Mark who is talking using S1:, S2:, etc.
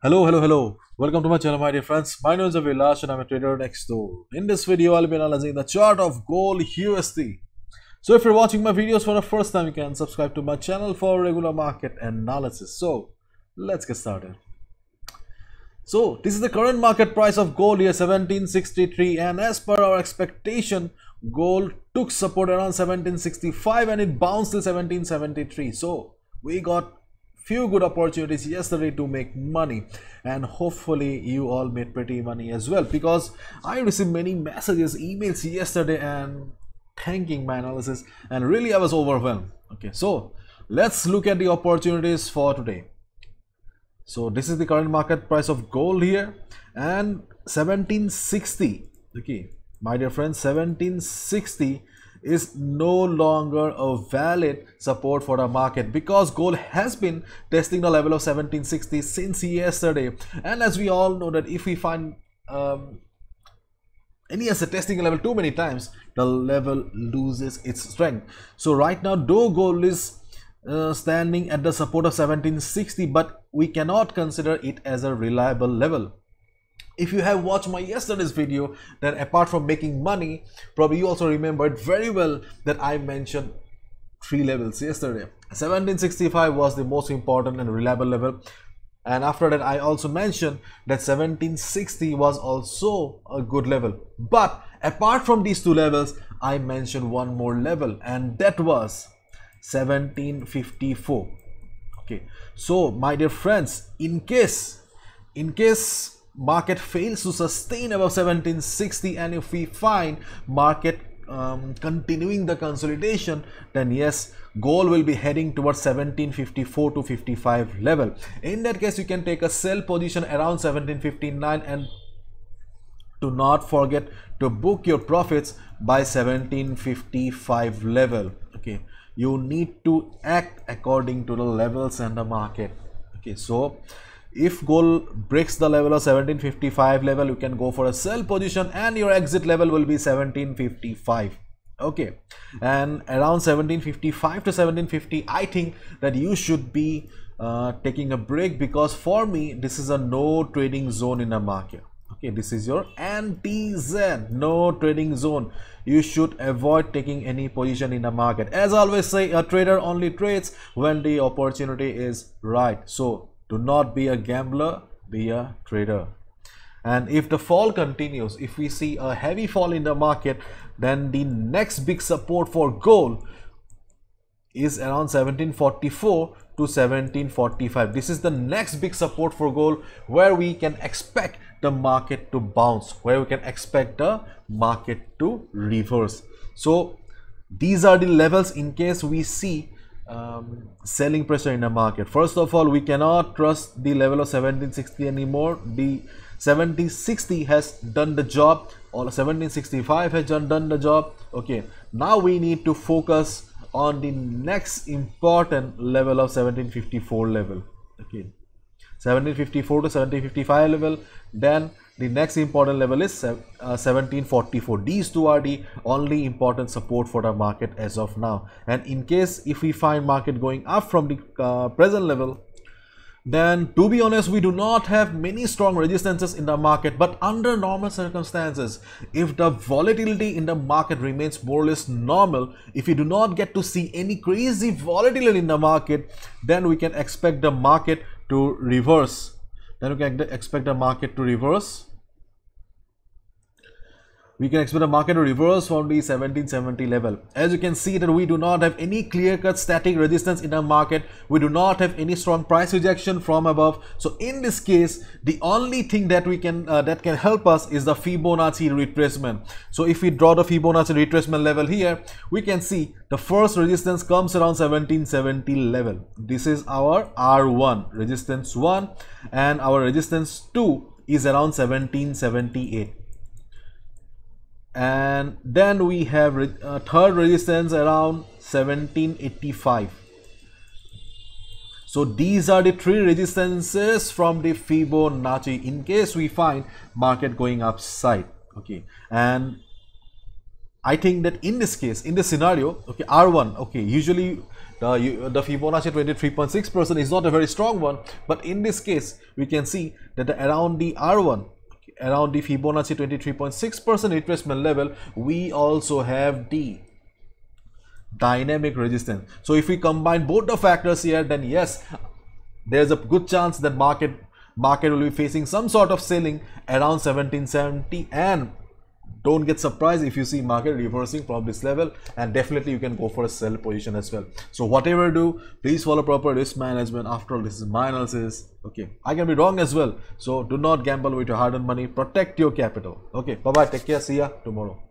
S1: Hello. Welcome to my channel, my dear friends. My name is Vilash and I'm a trader next door. In this video, I'll be analyzing the chart of gold USD. So if you're watching my videos for the first time, you can subscribe to my channel for regular market analysis. So let's get started. So this is the current market price of gold here, 1763, and as per our expectation, gold took support around 1765 and it bounced till 1773. So we got few good opportunities yesterday to make money, and hopefully you all made pretty money as well, because I received many messages, emails yesterday and thanking my analysis, and really I was overwhelmed. Okay, so let's look at the opportunities for today. So this is the current market price of gold here, and 1760. Okay, my dear friends, 1760 is no longer a valid support for the market, because gold has been testing the level of 1760 since yesterday. And as we all know that if we find any asset testing a level too many times, the level loses its strength. So right now, though gold is standing at the support of 1760, but we cannot consider it as a reliable level. If you have watched my yesterday's video, then apart from making money, probably you also remembered very well that I mentioned three levels yesterday. 1765 was the most important and reliable level, and after that I also mentioned that 1760 was also a good level. But apart from these two levels, I mentioned one more level, and that was 1754. Okay, so my dear friends, in case market fails to sustain above 1760, and if we find market continuing the consolidation, then yes, gold will be heading towards 1754 to 55 level. In that case, you can take a sell position around 1759, and do not forget to book your profits by 1755 level. Okay, you need to act according to the levels and the market. Okay, so if gold breaks the level of 1755 level, you can go for a sell position, and your exit level will be 1755. Okay, and around 1755 to 1750, I think that you should be taking a break, because for me this is a no trading zone in the market. Okay, this is your anti-Z, no trading zone. You should avoid taking any position in the market. As I always say, a trader only trades when the opportunity is right. So do not be a gambler, be a trader. And if the fall continues, if we see a heavy fall in the market, then the next big support for gold is around 1744 to 1745. This is the next big support for gold, where we can expect the market to bounce, where we can expect the market to reverse. So these are the levels in case we see selling pressure in the market. First of all, we cannot trust the level of 1760 anymore. The 1760 has done the job, or 1765 has done the job. Okay, now we need to focus on the next important level of 1754 level. Okay, 1754 to 1755 level. Then the next important level is 1744. These two are the only important support for the market as of now. And in case if we find market going up from the present level, then to be honest, we do not have many strong resistances in the market. But under normal circumstances, if the volatility in the market remains more or less normal, if we do not get to see any crazy volatility in the market, then we can expect the market to reverse. We can expect the market to reverse from the 1770 level. As you can see that we do not have any clear-cut static resistance in the market. We do not have any strong price rejection from above. So in this case, the only thing that we can that can help us is the Fibonacci retracement. So if we draw the Fibonacci retracement level here, we can see the first resistance comes around 1770 level. This is our R1, resistance 1, and our resistance 2 is around 1778. And then we have third resistance around 1785. So these are the three resistances from the Fibonacci in case we find market going upside. Okay, and I think that in this case, in this scenario, okay, R1, okay, usually the Fibonacci 23.6% is not a very strong one, but in this case we can see that around the R1, around the Fibonacci 23.6% retracement level, we also have the dynamic resistance. So if we combine both the factors here, then yes, there's a good chance that market will be facing some sort of selling around 1770, and don't get surprised if you see market reversing from this level, and definitely you can go for a sell position as well. So whatever you do, please follow proper risk management. After all, this is my analysis. Okay, I can be wrong as well, so do not gamble with your hard-earned money. Protect your capital. Okay, bye bye, take care, see ya tomorrow.